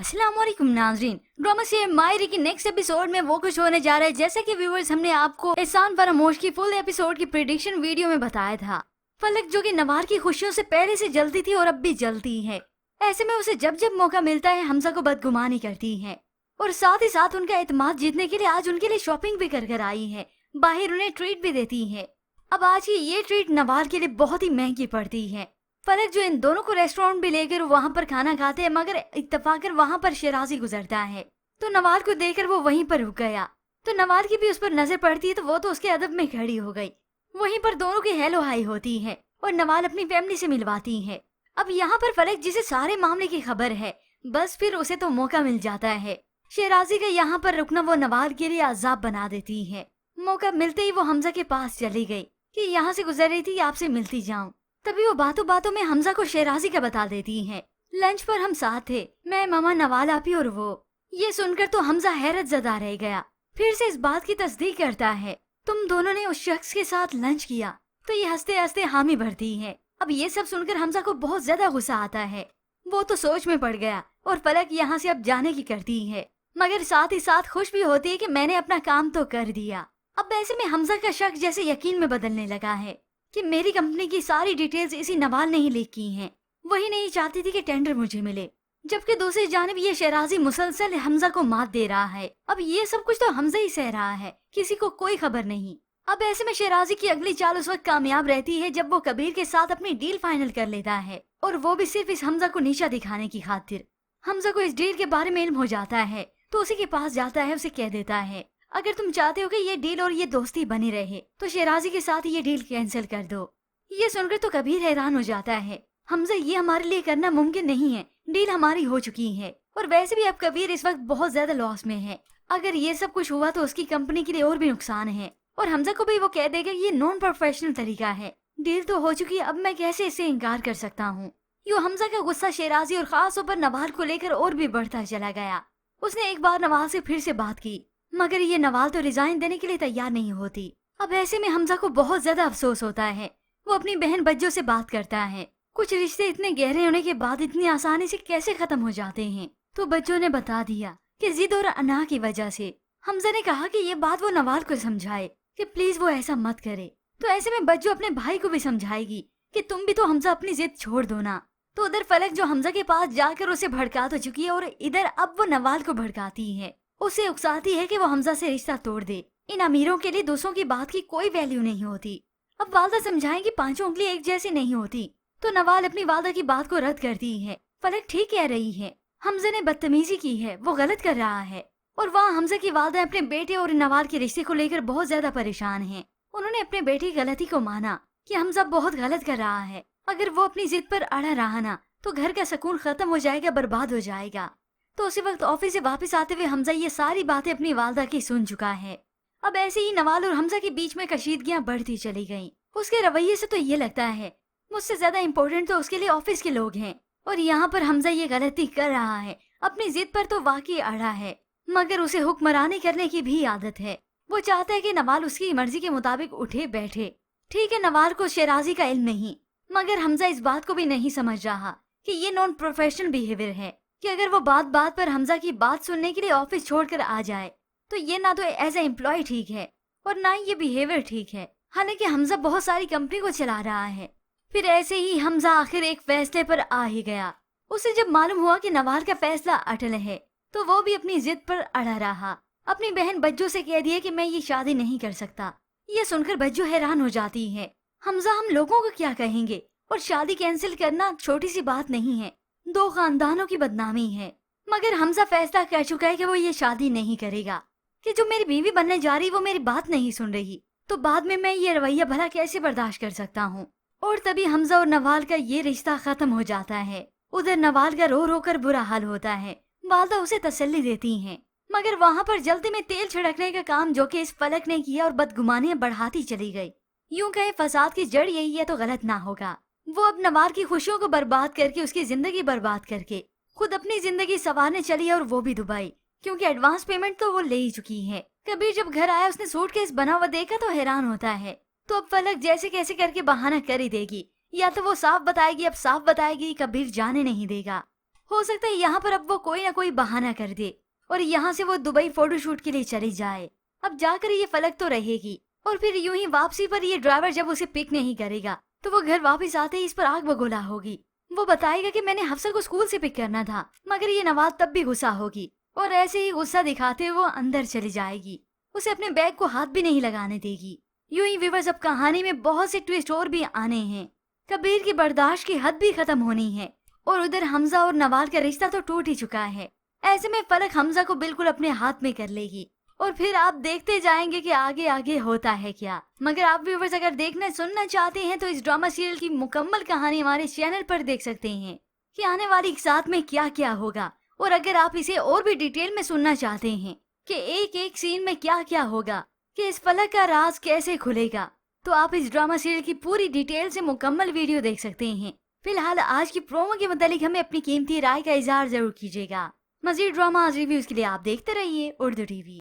अस्सलाम वालेकुम नाज़रीन, ड्रामा से मायरी की नेक्स्ट एपिसोड में वो कुछ होने जा रहा है जैसा कि व्यूअर्स हमने आपको एहसान फरामोश की फुल एपिसोड की प्रेडिक्शन वीडियो में बताया था। फलक जो कि नवार की खुशियों से पहले से जलती थी और अब भी जलती है। ऐसे में उसे जब जब मौका मिलता है हमजा को बदगुमानी करती है और साथ ही साथ उनका एतमाद जीतने के लिए आज उनके लिए शॉपिंग भी कर आई है, बाहर उन्हें ट्रीट भी देती है। अब आज की ये ट्रीट नवार के लिए बहुत ही महंगी पड़ती है। फलक जो इन दोनों को रेस्टोरेंट भी लेकर वहाँ पर खाना खाते हैं, मगर इत्तेफाकन वहाँ पर शेराजी गुजरता है तो नवाल को देखकर वो वहीं पर रुक गया। तो नवाल की भी उस पर नजर पड़ती है तो वो तो उसके अदब में खड़ी हो गई। वहीं पर दोनों की हेलो हाई होती है और नवाल अपनी फैमिली से मिलवाती है। अब यहाँ पर फलक जिसे सारे मामले की खबर है, बस फिर उसे तो मौका मिल जाता है। शेराजी का यहाँ पर रुकना वो नवाल के लिए अजाब बना देती है। मौका मिलते ही वो हमजा के पास चली गई कि यहाँ से गुजर रही थी, आपसे मिलती जाऊं। तभी वो बातों बातों में हमजा को शेराजी का बता देती है। लंच पर हम साथ थे, मैं, मामा, नवाल आपी और वो। ये सुनकर तो हमजा हैरत ज़दा रह गया। फिर से इस बात की तस्दीक करता है, तुम दोनों ने उस शख्स के साथ लंच किया? तो ये हंसते हंसते हामी भरती है। अब ये सब सुनकर हमजा को बहुत ज्यादा गुस्सा आता है। वो तो सोच में पड़ गया और फलक यहाँ से अब जाने की करती है, मगर साथ ही साथ खुश भी होती है कि मैंने अपना काम तो कर दिया। अब ऐसे में हमजा का शक जैसे यकीन में बदलने लगा है कि मेरी कंपनी की सारी डिटेल्स इसी नवाल ने ही लीक की हैं। वही नहीं चाहती थी कि टेंडर मुझे मिले, जबकि दूसरी जानिब ये शेराजी मुसलसल हमजा को मात दे रहा है। अब ये सब कुछ तो हमजा ही सह रहा है, किसी को कोई खबर नहीं। अब ऐसे में शेराजी की अगली चाल उस वक्त कामयाब रहती है जब वो कबीर के साथ अपनी डील फाइनल कर लेता है, और वो भी सिर्फ इस हमजा को नीचा दिखाने की खातिर। हमजा को इस डील के बारे में इल्म हो जाता है तो उसी के पास जाता है, उसे कह देता है अगर तुम चाहते हो कि ये डील और ये दोस्ती बनी रहे तो शेराजी के साथ ये डील कैंसिल कर दो। ये सुनकर तो कबीर हैरान हो जाता है, हमजा ये हमारे लिए करना मुमकिन नहीं है, डील हमारी हो चुकी है और वैसे भी अब कबीर इस वक्त बहुत ज्यादा लॉस में है। अगर ये सब कुछ हुआ तो उसकी कंपनी के लिए और भी नुकसान है, और हमजा को भी वो कह देगा ये नॉन प्रोफेशनल तरीका है, डील तो हो चुकी है, अब मैं कैसे इसे इनकार कर सकता हूँ। यूँ हमजा का गुस्सा शेराजी और खास तौर पर नवाल को लेकर और भी बढ़ता चला गया। उसने एक बार नवाल से फिर से बात की, मगर ये नवाल तो रिजाइन देने के लिए तैयार नहीं होती। अब ऐसे में हमजा को बहुत ज्यादा अफसोस होता है। वो अपनी बहन बज्जो से बात करता है, कुछ रिश्ते इतने गहरे होने के बाद इतनी आसानी से कैसे खत्म हो जाते हैं। तो बज्जो ने बता दिया कि जिद और अना की वजह से। हमजा ने कहा कि ये बात वो नवाल को समझाए कि प्लीज वो ऐसा मत करे। तो ऐसे में बज्जो अपने भाई को भी समझाएगी कि तुम भी तो हमजा अपनी जिद छोड़ दो ना। तो उधर फलक जो हमजा के पास जाकर उसे भड़का तो चुकी है और इधर अब वो नवाल को भड़काती है, उसे उकसाती है कि वो हमजा से रिश्ता तोड़ दे। इन अमीरों के लिए दूसरों की बात की कोई वैल्यू नहीं होती। अब वालदा समझाएं कि पांचों उंगली एक जैसी नहीं होती। तो नवाल अपनी वालदा की बात को रद्द करती है, फलक ठीक कह रही है, हमजा ने बदतमीजी की है, वो गलत कर रहा है। और वहाँ हमजा की वालदा अपने बेटे और नवाल के रिश्ते को लेकर बहुत ज्यादा परेशान है। उन्होंने अपने बेटे की गलती को माना कि हमजा बहुत गलत कर रहा है, अगर वो अपनी जिद पर अड़ा रहा ना तो घर का सुकून खत्म हो जाएगा, बर्बाद हो जाएगा। तो उसी वक्त ऑफिस से वापस आते हुए हमजा ये सारी बातें अपनी वालदा की सुन चुका है। अब ऐसे ही नवाल और हमजा के बीच में कशीदगियां बढ़ती चली गईं। उसके रवैये से तो ये लगता है मुझसे ज्यादा इम्पोर्टेंट तो उसके लिए ऑफिस के लोग हैं, और यहाँ पर हमजा ये गलती कर रहा है, अपनी जिद पर तो वाकई अड़ा है, मगर उसे हुक्मरानी करने की भी आदत है। वो चाहता है कि नवाल उसकी मर्जी के मुताबिक उठे बैठे। ठीक है, नवाल को शेराजी का इल्म नहीं, मगर हमजा इस बात को भी नहीं समझ रहा कि ये नॉन प्रोफेशनल बिहेवियर है कि अगर वो बात बात पर हमजा की बात सुनने के लिए ऑफिस छोड़कर आ जाए तो ये ना तो एज ए एम्प्लॉय ठीक है और ना ही ये बिहेवियर ठीक है। हालांकि हमजा बहुत सारी कंपनी को चला रहा है। फिर ऐसे ही हमजा आखिर एक फैसले पर आ ही गया। उसे जब मालूम हुआ कि नवाल का फैसला अटल है तो वो भी अपनी जिद पर अड़ा रहा। अपनी बहन बज्जो से कह दिया कि मैं ये शादी नहीं कर सकता। ये सुनकर बज्जो हैरान हो जाती है, हमजा हम लोगों को क्या कहेंगे, और शादी कैंसिल करना छोटी सी बात नहीं है, दो खानदानों की बदनामी है। मगर हमजा फैसला कर चुका है कि वो ये शादी नहीं करेगा, कि जो मेरी बीवी बनने जा रही वो मेरी बात नहीं सुन रही, तो बाद में मैं ये रवैया भला कैसे बर्दाश्त कर सकता हूँ। और तभी हमजा और नवाल का ये रिश्ता खत्म हो जाता है। उधर नवाल का रो रो कर बुरा हाल होता है। वालदा उसे तसल्ली देती हैं, मगर वहाँ पर जल्दी में तेल छिड़कने का काम जो कि इस फलक ने किया और बदगुमानियां बढ़ाती चली गई। यूं कहे फसाद की जड़ यही है तो गलत ना होगा। वो अब नवाल की खुशियों को बर्बाद करके, उसकी जिंदगी बर्बाद करके खुद अपनी जिंदगी संवारने चली है, और वो भी दुबई, क्योंकि एडवांस पेमेंट तो वो ले ही चुकी है। कबीर जब घर आया उसने सूटकेस बना हुआ देखा तो हैरान होता है। तो अब फलक जैसे कैसे करके बहाना कर ही देगी, या तो वो साफ बताएगी, अब साफ बताएगी, कबीर जाने नहीं देगा। हो सकता है यहाँ पर अब वो कोई ना कोई बहाना कर दे और यहाँ से वो दुबई फोटोशूट के लिए चली जाए। अब जाकर ये फलक तो रहेगी और फिर यूं ही वापसी पर ये ड्राइवर जब उसे पिक नहीं करेगा तो वो घर वापस आते ही इस पर आग बगोला होगी। वो बताएगा कि मैंने हफ्सा को स्कूल से पिक करना था, मगर ये नवाज तब भी गुस्सा होगी और ऐसे ही गुस्सा दिखाते हुए वो अंदर चली जाएगी। उसे अपने बैग को हाथ भी नहीं लगाने देगी। यूं ही व्यूअर्स, अब कहानी में बहुत से ट्विस्ट और भी आने हैं। कबीर की बर्दाश्त की हद भी खत्म होनी है और उधर हमजा और नवाज का रिश्ता तो टूट ही चुका है। ऐसे में फलक हमजा को बिल्कुल अपने हाथ में कर लेगी और फिर आप देखते जाएंगे कि आगे आगे होता है क्या। मगर आप व्यूअर्स अगर देखना सुनना चाहते हैं तो इस ड्रामा सीरियल की मुकम्मल कहानी हमारे चैनल पर देख सकते हैं कि आने वाली साथ में क्या क्या होगा। और अगर आप इसे और भी डिटेल में सुनना चाहते हैं कि एक एक सीन में क्या क्या होगा, कि इस फलक का राज कैसे खुलेगा, तो आप इस ड्रामा सीरियल की पूरी डिटेल से मुकम्मल वीडियो देख सकते हैं। फिलहाल आज की प्रोमो के मुतालिक हमें अपनी कीमती राय का इजहार जरूर कीजिएगा। मजीद ड्रामा रिव्यूज के लिए आप देखते रहिए उर्दू टीवी।